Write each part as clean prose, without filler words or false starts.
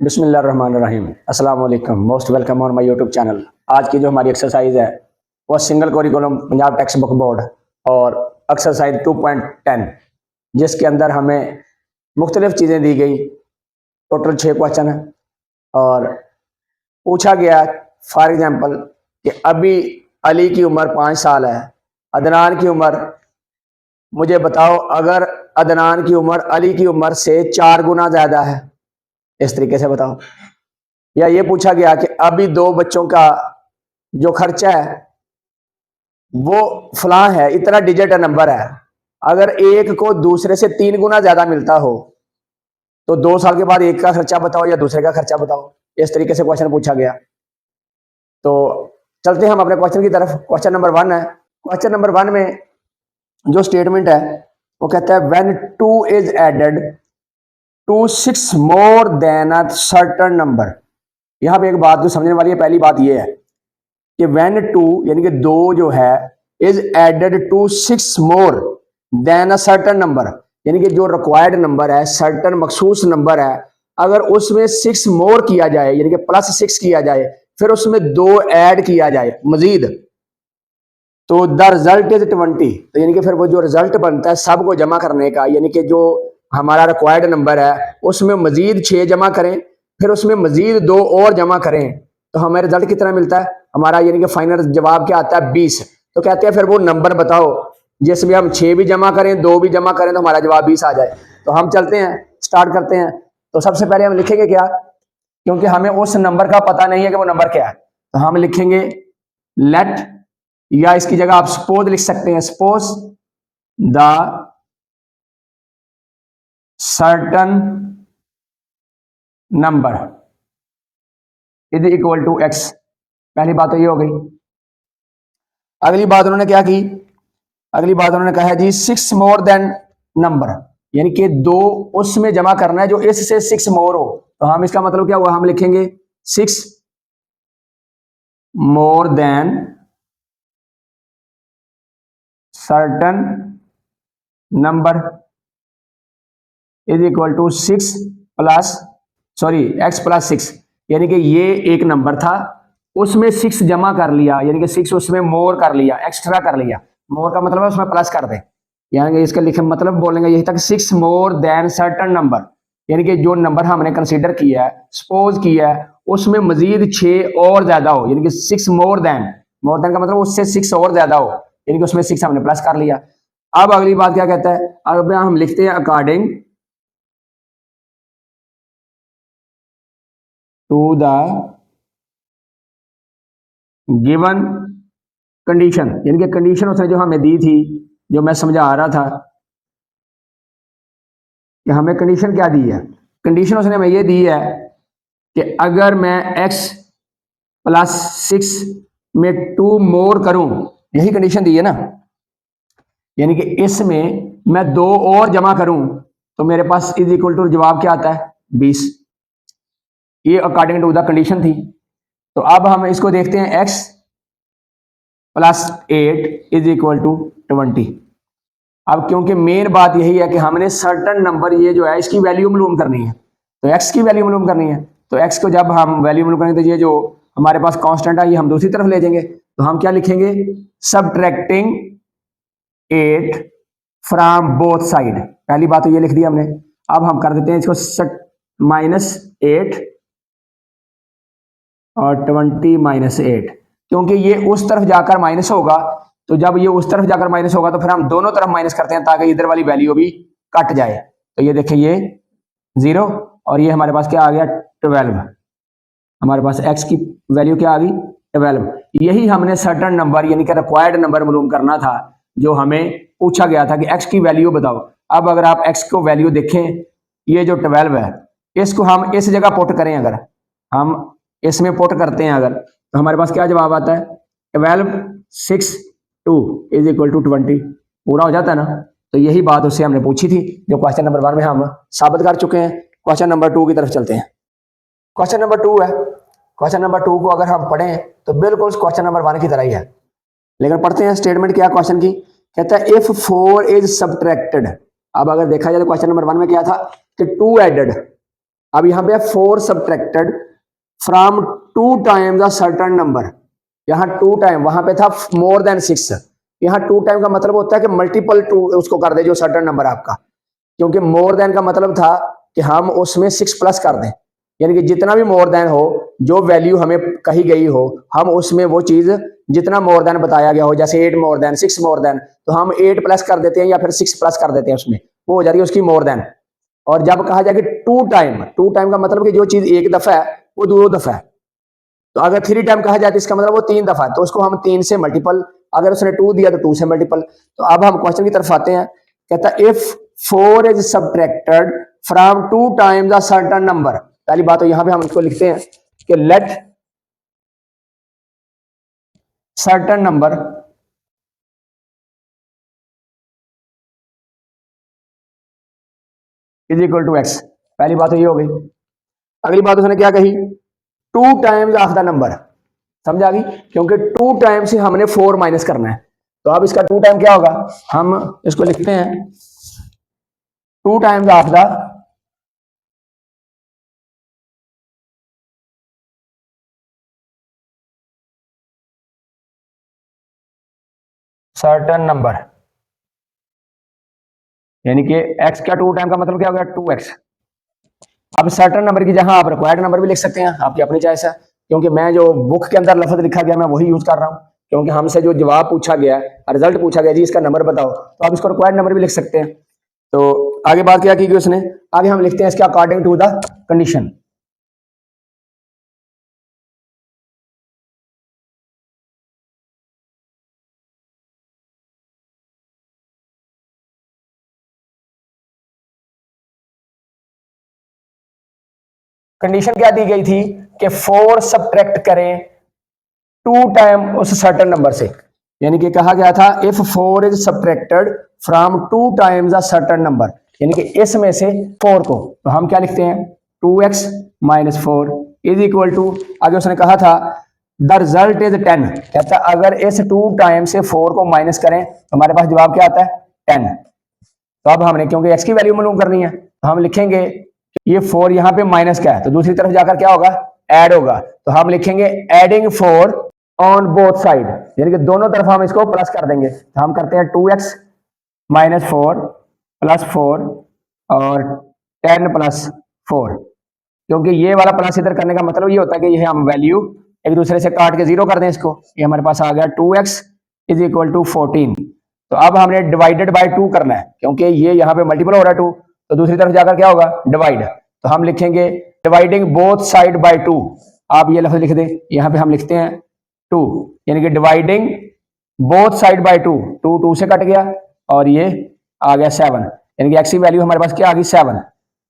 बिस्मिल्लाहिर्रहमानिर्रहीम। अस्सलाम वालेकुम, most welcome on my YouTube channel. आज की जो हमारी एक्सरसाइज है वो single curriculum Punjab textbook board और एक्सरसाइज 2.10, जिसके अंदर हमें मुख्तलिफ चीज़ें दी गई। टोटल 6 क्वेश्चन है और पूछा गया फॉर एग्जांपल कि अभी अली की उम्र 5 साल है, अदनान की उम्र, मुझे बताओ अगर अदनान की उम्र अली की उम्र से 4 गुना ज़्यादा है, इस तरीके से बताओ। या ये पूछा गया कि अभी 2 बच्चों का जो खर्चा है वो फलां है, इतना डिजिट नंबर है, अगर एक को दूसरे से 3 गुना ज्यादा मिलता हो तो 2 साल के बाद एक का खर्चा बताओ या दूसरे का खर्चा बताओ। इस तरीके से क्वेश्चन पूछा गया। तो चलते हैं हम अपने क्वेश्चन की तरफ। क्वेश्चन नंबर 1 है। क्वेश्चन नंबर 1 में जो स्टेटमेंट है वो कहता है when 2 is added to 6 more than a certain number. यहां पे एक बात जो समझने वाली है, पहली बात ये है कि व्हेन 2 यानी कि 2 जो है is added to 6 more than a certain number, यानी कि जो रिक्वायर्ड नंबर है, सर्टेन मखसूस नंबर है, अगर उसमें 6 मोर किया जाए यानी कि प्लस 6 किया जाए, फिर उसमें 2 ऐड किया जाए मजीद, तो द रिजल्ट इज 20। तो यानी कि फिर वो जो रिजल्ट बनता है सबको जमा करने का, यानी कि जो हमारा रिक्वायर्ड नंबर है उसमें मजीद 6 जमा करें, फिर उसमें मजीद 2 और जमा करें, तो हमें रिजल्ट कितना मिलता है हमारा, यानी कि फाइनल जवाब क्या आता है 20। तो कहते हैं फिर वो नंबर बताओ जिसमें हम 6 भी जमा करें 2 भी जमा करें तो हमारा जवाब 20 आ जाए। तो हम चलते हैं, स्टार्ट करते हैं। तो सबसे पहले हम लिखेंगे क्या, क्योंकि हमें उस नंबर का पता नहीं है कि वो नंबर क्या है, तो हम लिखेंगे लेट, या इसकी जगह आप सपोज लिख सकते हैं, suppose the certain number is equal to x. पहली बात तो ये हो गई। अगली बात उन्होंने क्या की, अगली बात उन्होंने कहा है जी 6 मोर देन नंबर, यानी कि 2 उसमें जमा करना है जो इससे 6 मोर हो। तो हम इसका मतलब क्या हुआ, हम लिखेंगे 6 more than certain number is equal to 6 plus x plus 6, यानी कि ये एक नंबर था उसमें 6 जमा कर लिया, यानी कि 6 उसमें मोर कर लिया, एक्स्ट्रा कर लिया। मोर का मतलब है उसमें प्लस कर दे, यानी कि इसका लिखे मतलब बोलेंगे यही तक 6 मोर देन सर्टन नंबर, यानी कि जो नंबर हमने कंसीडर किया है, सपोज किया है, उसमें मजीद 6 और ज्यादा हो, यानी कि 6 मोर देन का मतलब उससे 6 और ज्यादा हो, यानी कि उसमें 6 हमने प्लस कर लिया। अब अगली बात क्या कहता है, अब हम लिखते हैं according to the given condition, यानी कि कंडीशन उसने जो हमें दी थी, जो मैं समझा रहा था कि हमें कंडीशन क्या दी है। कंडीशन उसने हमें ये दी है कि अगर मैं x प्लस 6 में 2 मोर करूं, यही कंडीशन दी है ना, यानी कि इसमें मैं 2 और जमा करूं तो मेरे पास इज इक्वल टू जवाब क्या आता है 20। ये अकॉर्डिंग टू द कंडीशन थी। तो अब हम इसको देखते हैं x plus 8 is equal to 20। अब क्योंकि मेन बात यही है कि हमने सर्टन नंबर ये जो है इसकी वैल्यू मालूम करनी है, तो x की वैल्यू मालूम करनी है, तो x को जब हम वैल्यू मालूम करेंगे तो ये जो हमारे पास कांस्टेंट है ये हम दूसरी तरफ ले जाएंगे, तो हम क्या लिखेंगे, सबट्रैक्टिंग 8 फ्रॉम बोथ साइड। पहली बात तो ये लिख दी हमने। अब हम कर देते हैं इसको -8 और 20 -8, क्योंकि ये उस तरफ जाकर माइनस होगा, तो जब ये उस तरफ जाकर माइनस होगा तो फिर हम दोनों तरफ माइनस करते हैं ताकि इधर वाली वैल्यू भी कट जाए। तो ये देखिए ये 0 और ये हमारे पास क्या आ गया 12, हमारे पास x की वैल्यू क्या आ गई 12। यही हमने सर्टन नंबर यानी कि रिक्वायर्ड नंबर मालूम करना था, जो हमें पूछा गया था कि x की वैल्यू बताओ। अब अगर आप x को वैल्यू देखें, ये जो 12 है इसको हम इस जगह पुट करें, अगर हम इसमें पुट करते हैं अगर, तो हमारे पास क्या जवाब आता है 12 6 2 इज इक्वल टू 20। पूरा हो जाता है ना। तो यही बात उससे हमने पूछी थी जो क्वेश्चन नंबर 1 में हम साबित कर चुके हैं। क्वेश्चन नंबर 2 की तरफ चलते हैं। क्वेश्चन नंबर 2 है। क्वेश्चन नंबर 2 को अगर हम पढ़ें तो बिल्कुल क्वेश्चन नंबर 1 की तरह ही है, लेकिन पढ़ते हैं स्टेटमेंट क्या क्वेश्चन की। कहता है इफ 4 इज सबट्रैक्टेड। अब अगर देखा जाए तो क्वेश्चन नंबर 1 में क्या था कि 2 एडेड, अब यहाँ पे 4 subtracted from 2 times a certain number, यहाँ 2 टाइम, वहां पे था मोर देन 6, यहाँ 2 टाइम का मतलब होता है कि मल्टीपल 2 उसको कर दे जो सर्टेन नंबर आपका, क्योंकि मोर देन का मतलब था कि हम उसमें 6 प्लस कर दें, यानी कि जितना भी मोर देन हो, जो वैल्यू हमें कही गई हो, हम उसमें वो चीज जितना मोर देन बताया गया हो, जैसे 8 मोर देन 6 मोर देन, तो हम 8 प्लस कर देते हैं या फिर 6 प्लस कर देते हैं, उसमें वो हो जाती है उसकी मोर देन। और जब कहा जाए कि 2 टाइम का मतलब कि जो चीज एक दफा है वो 2 दफा है, तो अगर 3 टाइम कहा जाए तो इसका मतलब वो 3 दफा है, तो उसको हम 3 से मल्टीपल, अगर उसने 2 दिया तो 2 से मल्टीपल। तो अब हम क्वेश्चन की तरफ आते हैं, कहता है if 4 is subtracted from 2 times a certain number. पहली बात तो यहां पे हम इसको लिखते हैं कि let certain number is equal to x. पहली बात तो ये हो गई। अगली बात उसने क्या कही, 2 टाइम्स ऑफ द नंबर, समझ आ गई, क्योंकि 2 टाइम से हमने 4 माइनस करना है, तो अब इसका 2 टाइम क्या होगा, हम इसको लिखते हैं 2 times of the certain number, यानी कि x का 2 टाइम का मतलब क्या हो गया 2x। अब सर्टेन नंबर की जहां आप रिक्वायर्ड नंबर भी लिख सकते हैं, आपकी अपनी चॉइस है, क्योंकि मैं जो बुक के अंदर लफ्ज लिखा गया मैं वही यूज कर रहा हूं, क्योंकि हमसे जो जवाब पूछा गया, रिजल्ट पूछा गया जी इसका नंबर बताओ, तो आप इसको रिक्वायर्ड नंबर भी लिख सकते हैं। तो आगे बात क्या की गई उसने, आगे हम लिखते हैं इसके according to the condition. Condition क्या दी गई थी कि 4 सब्ट्रैक्ट करें 2 टाइम उस सर्टेन नंबर से, यानी कि कहा गया था if 4 is subtracted from 2 times a certain number, यानी कि इसमें से 4 को, तो हम क्या लिखते हैं 2x minus 4 is equal to, आगे उसने कहा था द रिजल्ट इज 10, कहता है अगर इस 2 टाइम से 4 को माइनस करें तो हमारे पास जवाब क्या आता है 10। तो अब हमने क्योंकि x की वैल्यू मालूम करनी है, तो हम लिखेंगे ये 4 यहां पे माइनस का है, तो दूसरी तरफ जाकर क्या होगा ऐड होगा, तो हम लिखेंगे एडिंग 4 ऑन बोथ साइड, यानी कि दोनों तरफ हम इसको प्लस कर देंगे, तो हम करते हैं 2x माइनस 4 प्लस 4 और 10 प्लस 4, क्योंकि ये वाला प्लस इधर करने का मतलब ये होता है कि ये हम वैल्यू एक दूसरे से काट के जीरो कर दें इसको, ये हमारे पास आ गया 2x इज इक्वल टू 14। तो अब हमने डिवाइडेड बाय 2 करना है, क्योंकि ये यहाँ पे मल्टीपल हो रहा है 2, तो दूसरी तरफ जाकर क्या होगा डिवाइड, तो हम लिखेंगे डिवाइडिंग बोथ साइड बाय 2, आप ये लफ्ज लिख दें, यहाँ पे हम लिखते हैं 2, यानी कि डिवाइडिंग बोथ साइड बाय 2, 2 2 से कट गया और ये आ गया 7, यानी कि एक्स की वैल्यू हमारे पास क्या आ गई 7।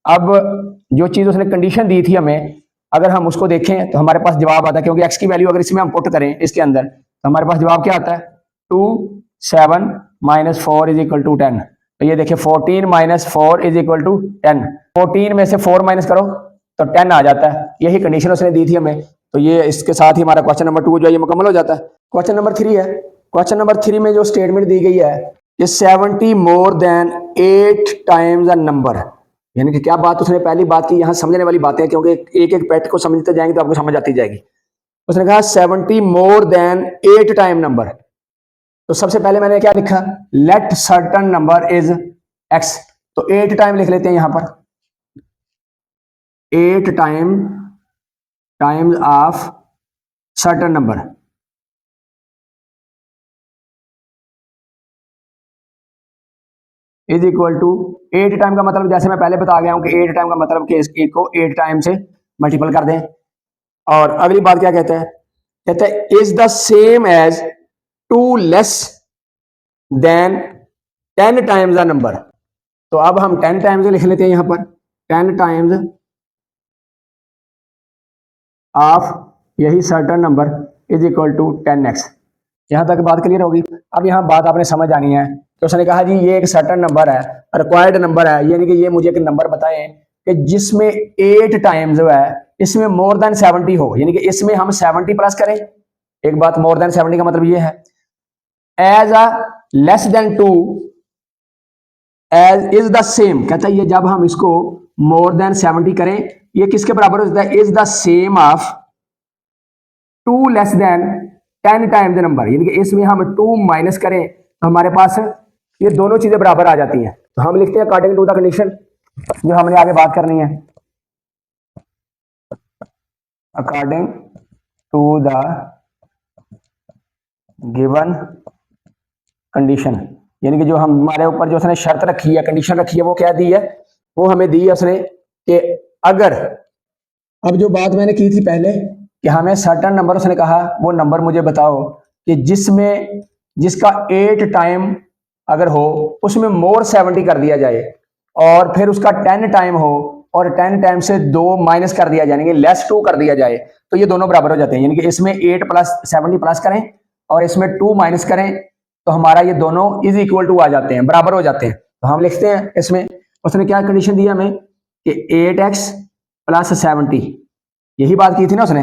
अब जो चीज उसने कंडीशन दी थी हमें, अगर हम उसको देखें तो हमारे पास जवाब आता है, क्योंकि एक्स की वैल्यू अगर इसमें हम पुट करें इसके अंदर, तो हमारे पास जवाब क्या आता है 2 7 माइनस 4 इज इक्वल टू 10। तो ये देखिए 14 माइनस 4 इज इक्वल टू 10, 14 में से 4 माइनस करो तो 10 आ जाता है, यही कंडीशन उसने दी थी हमें। तो ये इसके साथ ही हमारा क्वेश्चन नंबर 2 जो है ये मुकम्मल हो जाता है। क्वेश्चन नंबर 3 है, क्वेश्चन नंबर 3 में जो स्टेटमेंट दी गई है कि 70 more than 8 times a number, यानी कि क्या बात उसने पहली बात की, यहाँ समझने वाली बातें, क्योंकि एक एक पैट को समझते जाएंगे तो आपको समझ आती जाएगी। उसने कहा 70 मोर देन 8 टाइम नंबर, तो सबसे पहले मैंने क्या लिखा let certain number is x, तो 8 टाइम लिख लेते हैं यहां पर, 8 times of certain number, is equal to 8 time का मतलब जैसे मैं पहले बता गया हूं कि 8 टाइम का मतलब कि इस एक को 8 टाइम से मल्टीपल कर दें। और अगली बात क्या कहते हैं, कहते हैं is the same age 2 less than 10 times the number, तो अब हम 10 टाइम्स लिख लेते हैं यहां पर 10 टाइम्स ऑफ यही certain number is equal to 10x। यहां तक बात क्लियर होगी। अब यहां बात आपने समझ आनी है कि उसने कहा जी ये एक सर्टन नंबर है, रिक्वायर्ड नंबर है, यानी कि ये मुझे एक नंबर बताएं कि जिसमें 8 टाइम्स जो है इसमें मोर देन 70 हो, यानी कि इसमें हम 70 प्लस करें। एक बात मोर देन 70 का मतलब ये है age a less than 2 age is the same, कहता है ये जब हम इसको मोर देन 70 करें, ये किसके बराबर होता है, is the same of 2 less than 10 time the number, यानी कि इसमें हम 2 माइनस करें तो हमारे पास ये दोनों चीजें बराबर आ जाती हैं। तो हम लिखते हैं अकॉर्डिंग टू द कंडीशन, जो हमने आगे बात करनी है, according to the given condition, यानी कि जो हमारे ऊपर जो उसने शर्त रखी है, कंडीशन रखी है, वो क्या दी है, वो हमें दी है उसने कि अगर, अब जो बात मैंने की थी पहले कि हमें सर्टेन नंबर उसने कहा, वो नंबर मुझे बताओ कि जिसमें जिसका 8 टाइम अगर हो उसमें मोर 70 कर दिया जाए और फिर उसका 10 टाइम हो और 10 टाइम से 2 माइनस कर दिया जाए, यानी कि लेस 2 कर दिया जाए, तो ये दोनों बराबर हो जाते हैं। यानी कि इसमें 8 प्लस 70 प्लस करें और इसमें 2 माइनस करें तो हमारा ये दोनों इज इक्वल टू आ जाते हैं, बराबर हो जाते हैं। तो हम लिखते हैं इसमें उसने क्या कंडीशन दी हमें कि 8x प्लस 70, यही बात की थी ना उसने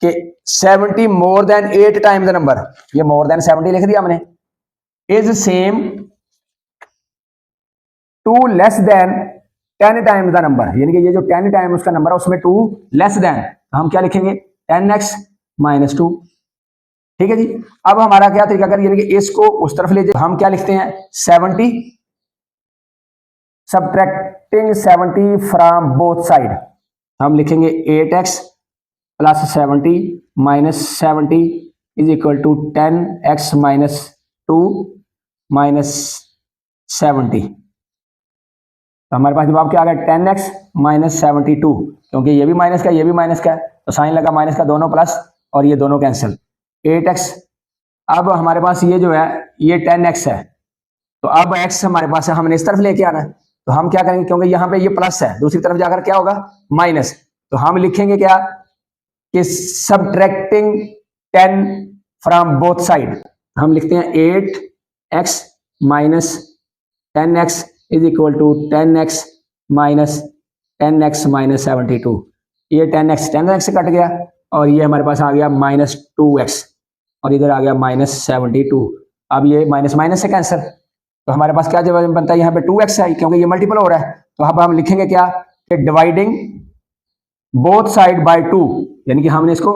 कि 70 more than 8 time the number, ये मोर देन 70 लिख दिया हमने, is same to less than 10 time the number, यानी कि ये जो 10 टाइम उसका नंबर है उसमें 2 लेस देन, हम क्या लिखेंगे 10x माइनस 2। ठीक है जी। अब हमारा क्या तरीका कर, यानी कि इसको उस तरफ ले जाए, हम क्या लिखते हैं 70 सबट्रैक्टिंग 70 फ्रॉम बोथ साइड, हम लिखेंगे 8x plus 70 minus 70 is equal to 10x minus 2 minus 70। तो हमारे पास जवाब क्या आ गया 10x माइनस 72, क्योंकि ये भी माइनस का ये भी माइनस का है तो साइन लगा माइनस का, दोनों प्लस और ये दोनों कैंसिल, 8x। अब हमारे पास ये जो है ये 10x है, तो अब x हमारे पास है, हमने इस तरफ लेके आना है, तो हम क्या करेंगे क्योंकि यहाँ पे ये प्लस है, दूसरी तरफ जाकर क्या होगा माइनस, तो हम लिखेंगे क्या कि सबट्रैक्टिंग 10 फ्रॉम बोथ साइड, हम लिखते हैं 8x minus 10x is equal to 10x minus 10x minus 72, ये 10x से कट गया और ये हमारे पास आ गया माइनस 2x और इधर आ गया माइनस 72, अब ये माइनस माइनस से कैंसिल, तो हमारे पास क्या जवाब बनता है यहाँ पे 2x है क्योंकि ये मल्टीपल हो रहा है, तो अब हम लिखेंगे क्या कि डिवाइडिंग बोथ साइड बाय 2, यानी कि हमने इसको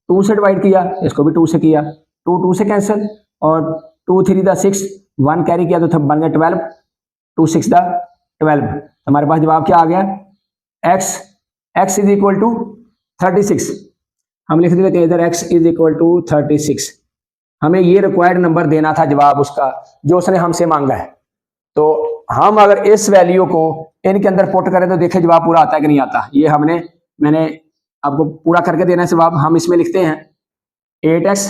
2 से डिवाइड किया, इसको भी 2 से किया, 2 से कैंसिल और 2 3 द 6, 1 कैरी किया तो बन गया 12, 2 6 द 12, हमारे पास जवाब क्या आ गया x इज इक्वल टू 36, हम लिख देते हैं इधर x इज इक्वल टू 36, हमें ये रिक्वायर्ड नंबर देना था जवाब उसका जो उसने हमसे मांगा है, तो हम अगर इस वैल्यू को इनके अंदर पुट करें तो देखें जवाब पूरा आता है कि नहीं आता, ये मैंने आपको पूरा करके देना है जवाब, हम इसमें लिखते हैं 8x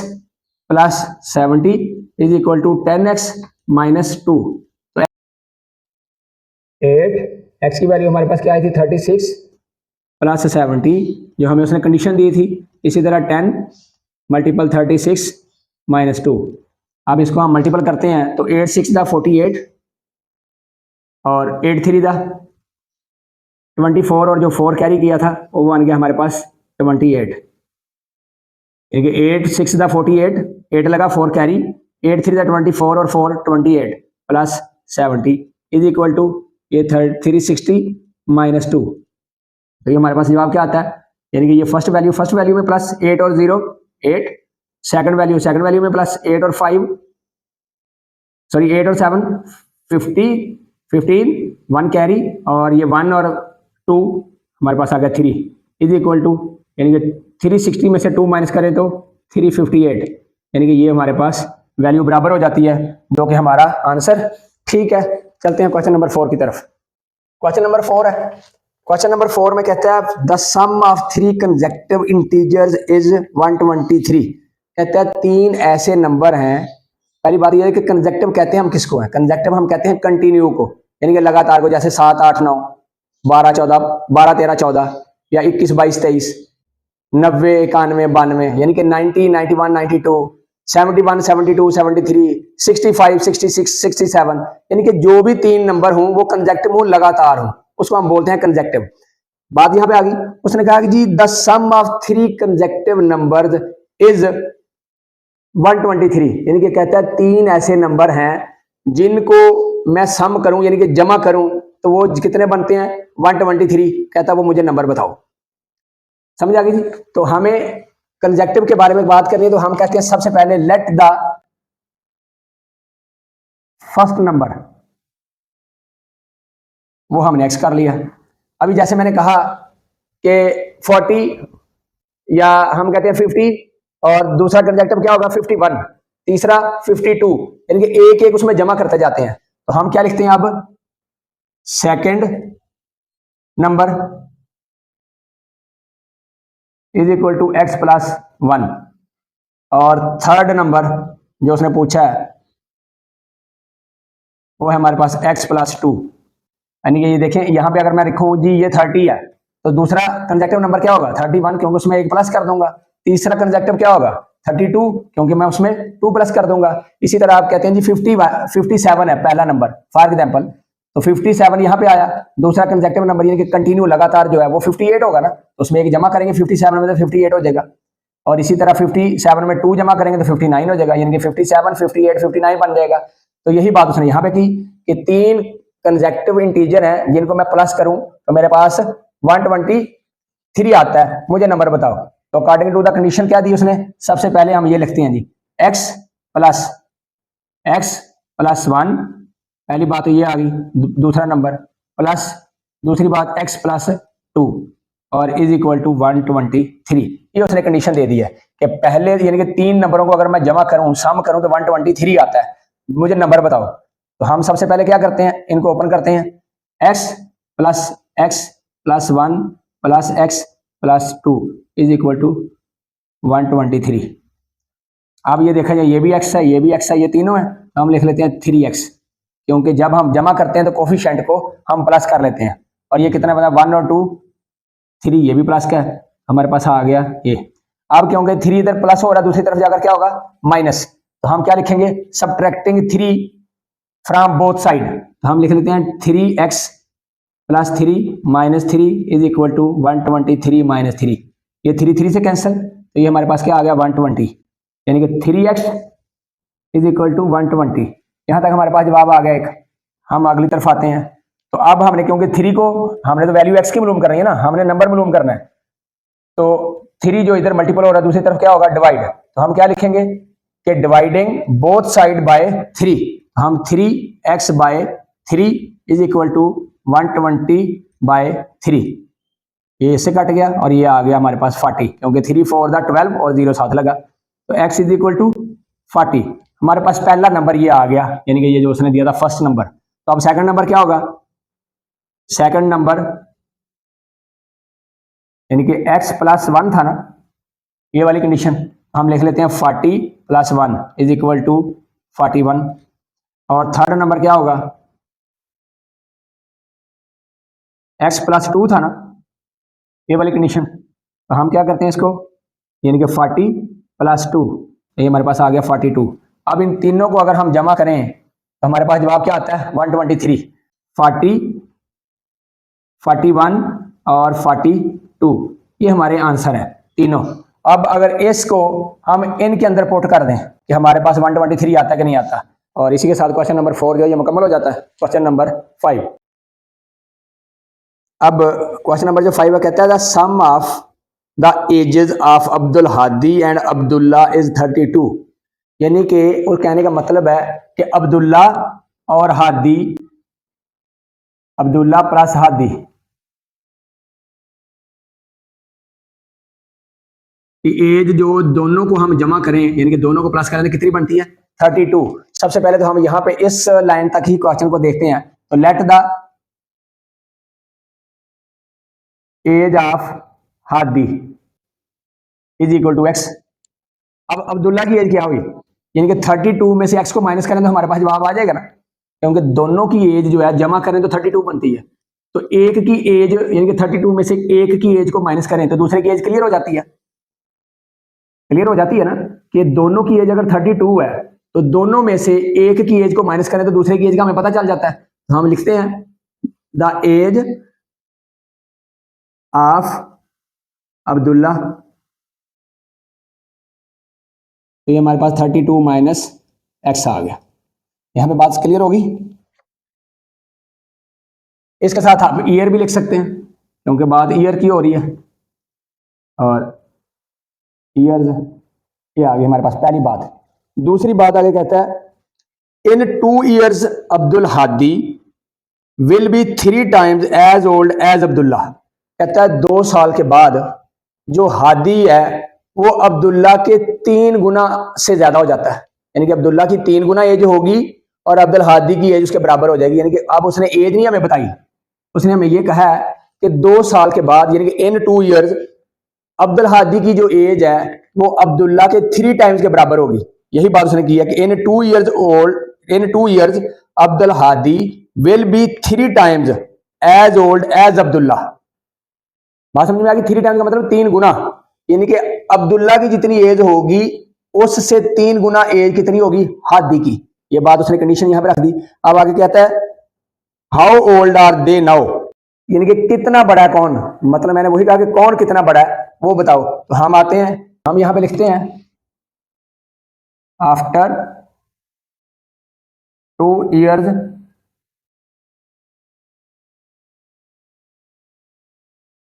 plus 70 is equal to 10x minus 2, तो 8x की वैल्यू हमारे पास क्या आई थी 36 प्लस 70, जो हमें उसने कंडीशन दी थी, इसी तरह 10 मल्टीपल 36 माइनस 2, अब इसको हम मल्टीपल करते हैं तो 8 6 द 48 और 8 3 द 24 और जो 4 कैरी किया था वो बन गया हमारे पास 28, यानी कि 8 6 द 48, 8 लगा 4 कैरी, 8 3 द 24 और 4 28 प्लस 70 इज इक्वल टू ये 360 माइनस 2, तो ये हमारे पास जवाब क्या आता है, यानी कि ये फर्स्ट वैल्यू में प्लस 8 और 0 8, सेकंड वैल्यू में प्लस 8 और 5 सॉरी 8 और 7 15 1 कैरी और ये 1 और 2 हमारे पास आ गया 3 इज इक्वल टू, यानी कि 360 में से 2 माइनस करें तो 358, यानी कि ये हमारे पास वैल्यू बराबर हो जाती है, जो कि हमारा आंसर ठीक है। चलते हैं क्वेश्चन नंबर 4 की तरफ। क्वेश्चन नंबर 4 है, क्वेश्चन नंबर 4 में कहता है the sum of 3 consecutive integers is 123, कहता है 3 ऐसे नंबर हैं, पहली बात यह है कि कंसेक्यूटिव कहते हैं हम किसको है, कंसेक्यूटिव हम कहते हैं कंटिन्यू को, यानी कि लगातार को, जैसे 7 8 9 12 14 12 13 14 या 21 22 23 90 91 92, यानी कि 90 91 92 71 72 73 65 66 67, यानी कि जो भी 3 नंबर हों वो कंसेक्यूटिव हो, लगातार हो, उसको हम बोलते हैं कंसेक्यूटिव। बात यहां पे आ गई, उसने कहा कि जी the sum of 3 consecutive numbers is 123, यानी कि कहता है 3 ऐसे नंबर हैं जिनको मैं सम करूं यानी कि जमा करूं तो तो वो कितने बनते हैं 123। कहता वो मुझे नंबर बताओ। समझ आ गई जी। तो हमें कंजेक्टिव के बारे में बात करनी है, तो हम कहते हैं सबसे पहले लेट द फर्स्ट नंबर, वो हमने एक्स कर लिया। अभी जैसे मैंने कहा कि 40 या हम कहते हैं 50, और दूसरा कंजेक्टिव क्या होगा 51, तीसरा 52, यानी कि एक एक उसमें जमा करते जाते हैं। तो हम क्या लिखते हैं अब, second number is equal to x plus 1, और थर्ड नंबर जो उसने पूछा है वो है हमारे पास x प्लस 2। यानी कि ये देखें यहां पे अगर मैं लिखूं जी ये 30 है, तो दूसरा कंजेक्टिव नंबर क्या होगा 31, क्योंकि उसमें एक प्लस कर दूंगा। तीसरा कंजेक्टिव क्या होगा 32, क्योंकि मैं उसमें 2 प्लस कर दूंगा। इसी तरह आप कहते हैं जी 57 है पहला नंबर फॉर एग्जाम्पल, तो 57 यहाँ पे आया। दूसरा कंजेक्टिव नंबर यानी कि कंटिन्यू लगातार जो है वो 58 होगा ना, तो उसमें एक जमा करेंगे 57 में तो 58 हो जाएगा। और इसी तरह 57 में 2 जमा करेंगे तो 59 हो जाएगा, यानी कि 57, 58, 59 बन जाएगा। तो यही बात उसने यहाँ पे की कि 3 कंजेक्टिव इंटीजर हैं जिनको मैं प्लस करूं तो मेरे पास 123 आता है, मुझे नंबर बताओ। तो अकॉर्डिंग टू द कंडीशन क्या दी उसने, सबसे पहले हम ये लिखते हैं जी x प्लस 1, पहली बात तो ये आ गई, दूसरा नंबर प्लस दूसरी बात x प्लस 2 और इज इक्वल टू 123। ये उसने कंडीशन दे दी है कि पहले यानी कि 3 नंबरों को अगर मैं जमा करूं सम करूं तो 123 आता है, मुझे नंबर बताओ। तो हम सबसे पहले क्या करते हैं, इनको ओपन करते हैं, x plus 1 plus x plus 2 is equal to 123। अब ये देखा जाए ये भी x है ये भी x है, ये तीनों है, तो हम लिख लेते हैं 3x, क्योंकि जब हम जमा करते हैं तो कोफिशिएंट को हम प्लस कर लेते हैं। और ये कितना बना 1 और 2 3, ये भी प्लस का है, हमारे पास आ गया ये। अब क्योंकि 3 इधर प्लस हो रहा है दूसरी तरफ जाकर क्या होगा माइनस, तो हम क्या लिखेंगे सबट्रैक्टिंग 3 फ्रॉम बोथ साइड, तो हम लिख लेते हैं 3x plus 3 minus 3 is equal to 123 minus 3, ये 3 से कैंसिल, तो ये हमारे पास क्या आ गया 120, यानी कि 3x इज इक्वल टू 120। यहां तक हमारे पास जवाब आ गया एक। हम अगली तरफ आते हैं, तो अब हमने क्योंकि 3 को हमने तो वैल्यू x की मालूम करनी है ना, हमने नंबर मालूम करना है, तो 3 जो इधर मल्टीपल हो रहा है दूसरी तरफ क्या होगा डिवाइड, तो हम क्या लिखेंगे कि डिवाइडिंग बोथ साइड बाय 3, हम 3x by 3 is equal to 120 by 3, ये इससे कट गया और ये आ गया हमारे पास 40, क्योंकि 3 4 द 12 और 0 साथ लगा, तो x इज इक्वल टू 40। हमारे पास पहला नंबर ये आ गया, यानी कि ये जो उसने दिया था फर्स्ट नंबर। तो अब सेकंड नंबर क्या होगा, सेकंड नंबर यानी कि x प्लस 1 था ना, ये वाली कंडीशन हम लिख लेते हैं 40 प्लस 1 इज इक्वल टू 41। और थर्ड नंबर क्या होगा x प्लस 2 था ना, ये वाली कंडीशन, तो हम क्या करते हैं इसको यानी कि 40 प्लस 2, ये हमारे पास आ गया 42। अब इन तीनों को अगर हम जमा करें तो हमारे पास जवाब क्या आता है 123, 40, 41 और 42, ये हमारे आंसर है तीनों। अब अगर इसको हम इनके अंदर पुट कर दें कि हमारे पास 123 आता है कि नहीं आता, और इसी के साथ क्वेश्चन नंबर 4 जो है ये मुकम्मल हो जाता है। क्वेश्चन नंबर 5, अब क्वेश्चन नंबर जो 5 है कहता है the sum of the ages of Abdul Hadi and Abdullah is 32, यानी कि वो कहने का मतलब है कि अब्दुल्ला और हादी, अब्दुल्ला प्लस हादी की एज जो दोनों को हम जमा करें यानी कि दोनों को प्लस करें तो कितनी बनती है 32। सबसे पहले तो हम यहां पे इस लाइन तक ही क्वेश्चन को देखते हैं, तो let the age of Hadi is equal to x. अब अब्दुल्ला की एज क्या हुई, यानी कि 32 में से एक्स को माइनस करें तो हमारे पास जवाब आ जाएगा ना, क्योंकि दोनों की एज जो है जमा करें तो 32 बनती है। तो एक की एज यानी कि 32 में से एक की एज को माइनस करें तो दूसरे की एज क्लियर हो जाती है, क्लियर हो जाती है ना, कि दोनों की एज अगर 32 है तो दोनों में से एक की एज को माइनस करें तो दूसरे की एज का हमें पता चल जाता है। तो हम लिखते हैं द एज ऑफ अब्दुल्ला, तो ये हमारे पास 32 माइनस एक्स आ गया। यहां पे बात क्लियर होगी। इसके साथ आप ईयर भी लिख सकते हैं क्योंकि बात ईयर की हो रही है। और ईयर्स ये आ गई हमारे पास पहली बात। दूसरी बात आगे कहता है in 2 years Abdul Hadi will be 3 times age old age Abdullah. कहता है 2 साल के बाद जो हादी है वो अब्दुल्ला के 3 गुना से ज्यादा हो जाता है, यानी कि अब्दुल्ला की 3 गुना एज होगी और अब्दुल हादी की एज उसके बराबर हो जाएगी। यानी कि अब उसने एज नहीं हमें बताई, उसने हमें ये कहा है कि 2 साल के बाद यानी कि इन 2 years अब्दुल हादी की जो एज है वो अब्दुल्ला के 3 टाइम्स के बराबर होगी। यही बात उसने की है कि in 2 years old in 2 years Abdul Hadi will be 3 times as old age Abdullah. बात समझ में आ गई? 3 टाइम्स का मतलब 3 गुना, यानी कि अब्दुल्ला की जितनी एज होगी उससे 3 गुना एज कितनी होगी? हादी की। ये बात उसने कंडीशन यहां पे रख दी। अब आगे कहता है how old are they now, यानी कि कितना बड़ा है कौन, मतलब मैंने वही कहा कि कौन कितना बड़ा है वो बताओ। तो हम आते हैं, हम यहां पे लिखते हैं आफ्टर 2 years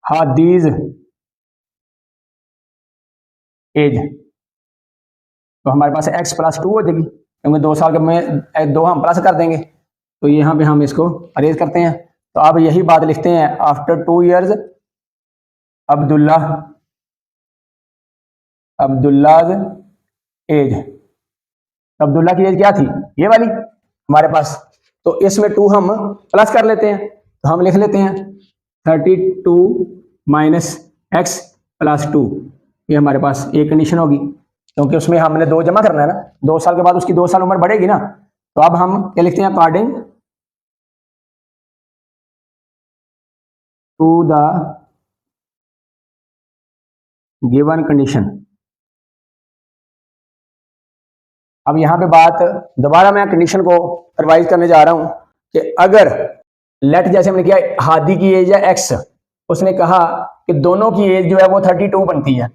हादीज एज, तो हमारे पास x + 2 हो जाएगी क्योंकि 2 साल के में 2 हम प्लस कर देंगे। तो यहाँ पे हम इसको अरेज करते हैं। तो अब यही बात लिखते हैं after 2 years Abdullah Abdullah's age. Abdullah की एज क्या थी? ये वाली हमारे पास। तो इसमें 2 हम प्लस कर लेते हैं, तो हम लिख लेते हैं 32 माइनस x + 2। ये हमारे पास एक कंडीशन होगी क्योंकि उसमें हमने 2 जमा करना है ना, 2 साल के बाद उसकी 2 साल उम्र बढ़ेगी ना। तो अब हम क्या लिखते हैं according to the given condition. अब यहां पे बात दोबारा मैं कंडीशन को रिवाइज करने जा रहा हूं कि अगर लेट जैसे हमने किया हादी की एज है x, उसने कहा कि दोनों की एज जो है वो 32 बनती है।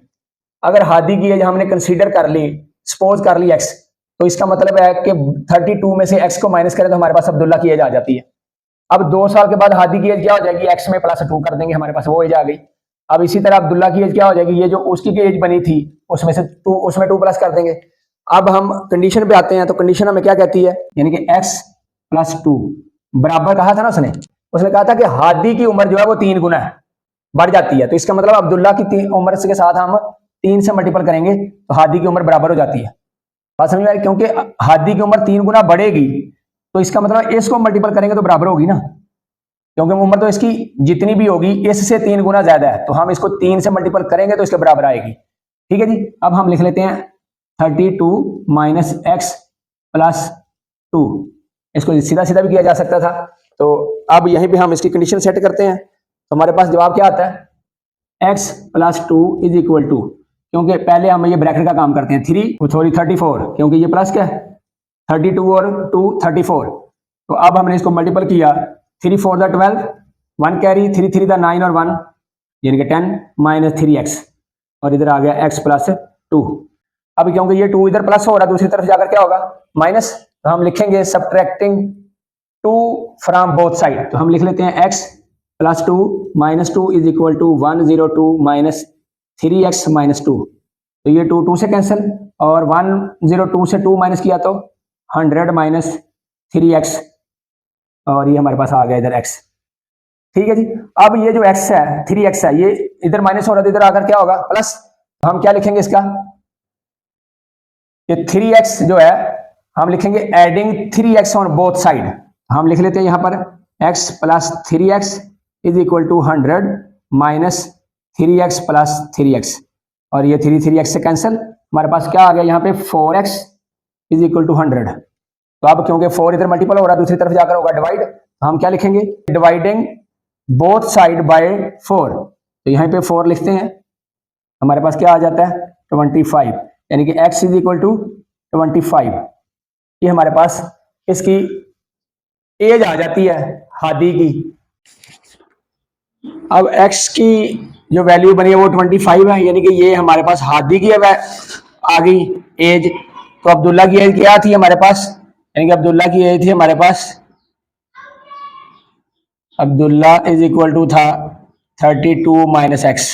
अगर हादी की एज हमने कंसीडर कर ली, सपोज कर ली x, तो इसका मतलब है कि 32 में से x को माइनस करें तो हमारे पास अब्दुल्ला की एज आ जाती है। अब 2 साल के बाद हादी की एज क्या हो जाएगी? x में +2 कर देंगे, हमारे पास वो एज आ गई। अब इसी तरह अब्दुल्ला की एज क्या हो जाएगी? ये जो उसकी एज बनी थी उसमें से 2 उसमें 2 प्लस कर देंगे। अब हम कंडीशन पे आते हैं, तो कंडीशन हमें क्या कहती है? यानी कि x + 2 बराबर कहा था ना उसने, उसने कहा था कि हादी की उम्र जो है वो 3 गुना है, बढ़ जाती है। तो इसका मतलब अब्दुल्ला की उम्र के साथ हम 3 से मल्टीपल करेंगे तो हादी की उम्र बराबर हो जाती है। बात समझ में आई? क्योंकि हादी की उम्र 3 गुना बढ़ेगी तो इसका मतलब इसको मल्टीपल करेंगे तो बराबर होगी ना, क्योंकि उम्र तो इसकी जितनी भी होगी इससे 3 गुना ज्यादा है, तो हम इसको 3 से मल्टीपल करेंगे तो इसके बराबर आएगी। ठीक है जी। अब हम लिख लेते हैं 32 माइनस x + 2। इसको सीधा सीधा भी किया जा सकता था। तो अब यहीं पे हम इसकी कंडीशन सेट करते हैं, तो हमारे पास जवाब क्या आता है? x + 2 = 2, क्योंकि पहले हम ये ब्रैकेट का काम करते हैं 34, क्योंकि ये प्लस क्या है 32 और 2 34। तो अब हमने इसको मल्टीपल किया 3 4 द 12, 1 कैरी, 3 3 द 9 और 1 यानी कि 10 माइनस 3x, और इधर आ गया x + 2। अब क्योंकि ये 2 इधर प्लस हो रहा है दूसरी तरफ जाकर क्या होगा? माइनस। तो हम लिखेंगे सब्ट्रैक्टिंग 2 फ्रॉम बोथ साइड, तो हम लिख लेते हैं x + 2 - 2 = 102 माइनस 3x - 2। तो ये 2 2 से कैंसिल, और 102 से 2 माइनस किया तो 100 माइनस 3x, और ये हमारे पास आ गया इधर x। ठीक है जी। अब ये जो x है 3x है, ये इधर माइनस हो रहा है, इधर आकर क्या होगा? प्लस। तो हम क्या लिखेंगे इसका? ये 3x जो है हम लिखेंगे adding 3x on both side. हम लिख लेते हैं यहां पर x + 3x = 100 minus 3x + 3x, और ये 3 से कैंसिल, हमारे पास क्या आ गया यहाँ पे 4x = 100। तो अब क्योंकि 4 इधर मल्टीपल हो रहा है दूसरी तरफ जाकर होगा डिवाइड, तो हम क्या लिखेंगे? Dividing both side by 4। तो यहाँ पे 4 लिखते हैं, हमारे पास क्या आ जाता है 25, यानी कि x = 25। ये हमारे पास इसकी एज आ जाती है हादी की। अब x की जो वैल्यू बनी है वो 25 है, यानी कि ये हमारे पास हादी की आ गई एज। तो अब्दुल्ला की एज क्या थी हमारे पास? यानी कि अब्दुल्ला की एज थी हमारे पास अब्दुल्ला इज इक्वल टू था 32 माइनस एक्स।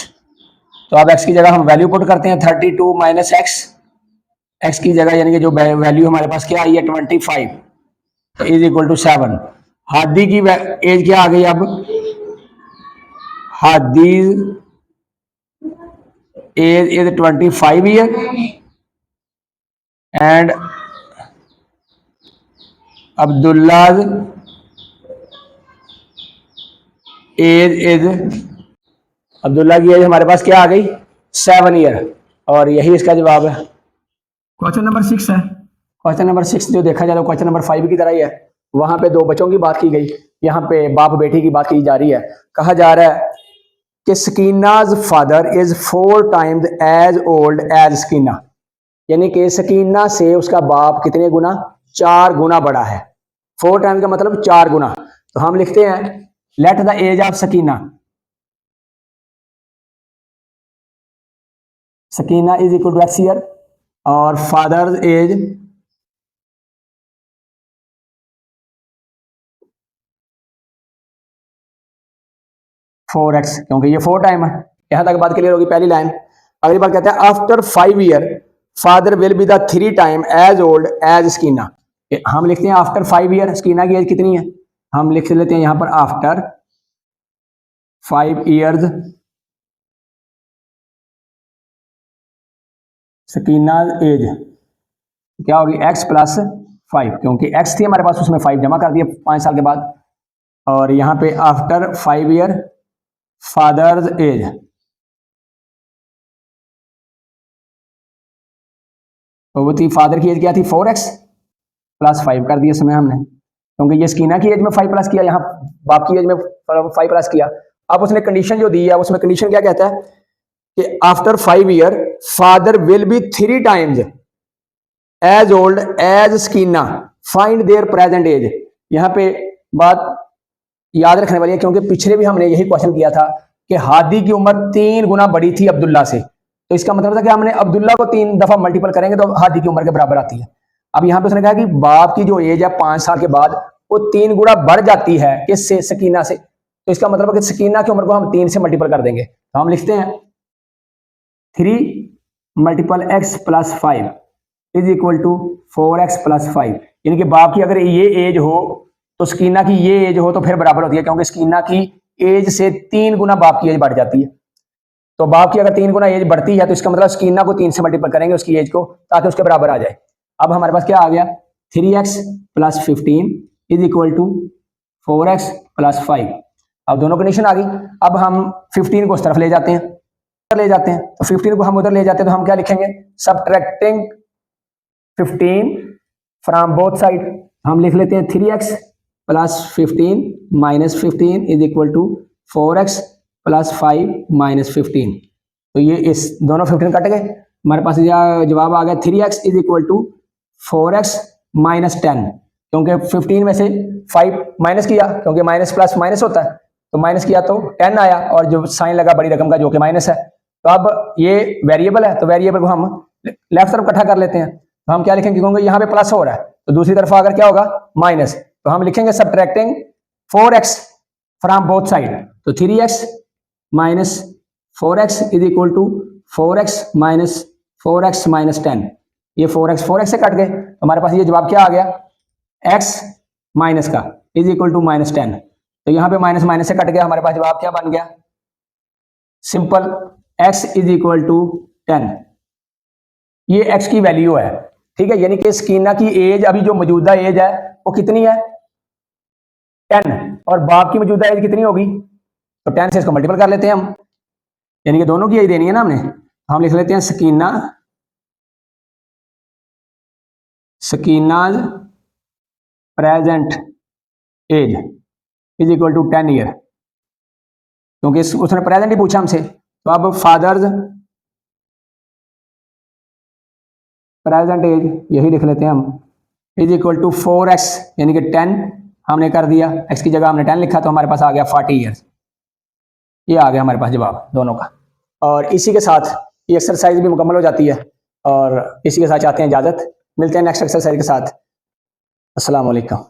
तो अब एक्स की जगह हम वैल्यू पुट करते हैं 32 माइनस एक्स। एक्स की जगह यानी कि जो वैल्यू हमारे पास क्या आई है 25 इज इक्वल टू 7। हादी की एज क्या आ गई अब, Hadi age is 25 year and Abdullah's age is, Abdullah की एज हमारे पास क्या आ गई 7 ईयर। और यही इसका जवाब है। क्वेश्चन नंबर 6 है। क्वेश्चन नंबर 6 जो देखा जाए तो क्वेश्चन नंबर 5 की तरह ही है। वहां पे दो बच्चों की बात की गई, यहाँ पे बाप बेटी की बात की जा रही है। कहा जा रहा है कि Sakina's father is 4 times as old as Sakina, यानी कि सकीना से उसका बाप कितने गुना, 4 गुना बड़ा है। 4 टाइम्स का मतलब 4 गुना। तो हम लिखते हैं let the age of Sakina, Sakina is equal to x year और फादर एज 4x, क्योंकि ये 4 टाइम है। यहां तक बात क्लियर होगी पहली लाइन। अगली बात कहते हैं after 5 year father will be the 3 time as old as Sakina. हम लिखते हैं आफ्टर 5 ईयर स्कीना की एज कितनी है, हम लिख लेते हैं यहां पर आफ्टर 5 ईयर्स सकीना एज क्या होगी x प्लस 5, क्योंकि x थी हमारे पास उसमें 5 जमा कर दिया 5 साल के बाद। और यहां पे आफ्टर 5 ईयर फादर्स एज, तो वो थी फादर की एज क्या थी 4x प्लस 5 कर दिया इसमें हमने, क्योंकि ये स्कीना की एज में 5 प्लस किया, यहाँ बाप की एज में 5 प्लस किया। अब उसने कंडीशन जो दी है उसमें कंडीशन क्या कहता है कि after 5 year father will be 3 times as old as Sakina, find their present age. यहाँ पे बात याद रखने वाली है, क्योंकि पिछले भी हमने यही क्वेश्चन किया था कि हादी की उम्र 3 गुना बड़ी थी अब्दुल्ला से। तो इसका मतलब था कि हमने अब्दुल्ला को 3 दफा मल्टीपल करेंगे तो हादी की उम्र के बराबर आती है। अब यहाँ पे उसने कहा कि बाप की जो एज है 5 साल के बाद वो 3 गुना बढ़ जाती है किससे, सकीना से। तो इसका मतलब है कि सकीना की उम्र को हम 3 से मल्टीपल कर देंगे। तो हम लिखते हैं 3 multiple x plus 5 is equal to 4x plus 5, यानी कि बाप की अगर ये एज हो तो स्कीना की ये एज हो तो फिर बराबर होती है, क्योंकि स्कीना की एज से 3 गुना बाप की एज बढ़ जाती है। तो बाप की अगर 3 गुना एज बढ़ती है तो इसका मतलब स्कीना को 3 से मल्टीपल करेंगे उसकी एज को, ताकि उसके बराबर आ जाए। अब हमारे पास क्या आ गया 3x plus 15 is equal to 4x plus 5। अब दोनों कंडीशन आ गई। अब हम 15 को उस तरफ ले जाते हैं, तो 15 को हम उधर ले जाते हैं तो हम क्या लिखेंगे सबट्रैक्टिंग 15 फ्रॉम बोथ साइड। हम लिख लेते हैं 3x plus 15 minus 15 is equal to 4x plus 5 minus 15। तो ये इस दोनों 15 कट गए, हमारे पास जवाब आ गया 3x is equal to 4x minus 10, क्योंकि 15 में से 5 माइनस किया, क्योंकि माइनस प्लस माइनस होता है, तो माइनस किया तो 10 आया और जो साइन लगा बड़ी रकम का जो कि माइनस है। तो अब ये वेरिएबल है तो वेरिएबल को हम लेफ्ट तरफ इकट्ठा कर लेते हैं। तो हम क्या लिखेंगे, क्योंकि यहाँ पे प्लस हो रहा है तो दूसरी तरफ अगर क्या होगा माइनस, तो हम लिखेंगे subtracting 4x from both side. तो 3x minus 4x is equal to 4x minus 4x minus 10। ये 4x से कट गए, तो हमारे पास ये जवाब क्या आ गया x माइनस का इज इक्वल टू माइनस 10। तो यहाँ पे माइनस माइनस से कट गया, हमारे पास जवाब क्या बन गया simple x is equal to 10। ये x की वैल्यू है, ठीक है, यानी कि स्कीना की एज अभी जो मौजूदा एज है वो कितनी है 10, और बाप की मौजूदा एज कितनी होगी, तो 10 से इसको मल्टीपल कर लेते हैं हम, यानी कि दोनों की एज देनी है ना हमने। हम लिख लेते हैं Sakina's present age is equal to 10 year, क्योंकि उसने प्रेजेंट ही पूछा हमसे। तो अब फादर्स प्रेजेंट एज यही लिख लेते हैं हम इज इक्वल टू 4x, यानी कि 10 हमने कर दिया, x की जगह हमने 10 लिखा तो हमारे पास आ गया 40 ईयर्स। ये आ गया हमारे पास जवाब दोनों का। और इसी के साथ ये एक्सरसाइज भी मुकम्मल हो जाती है, और इसी के साथ चाहते हैं इजाज़त, मिलते हैं नेक्स्ट एक्सरसाइज के साथ। अस्सलाम वालेकुम।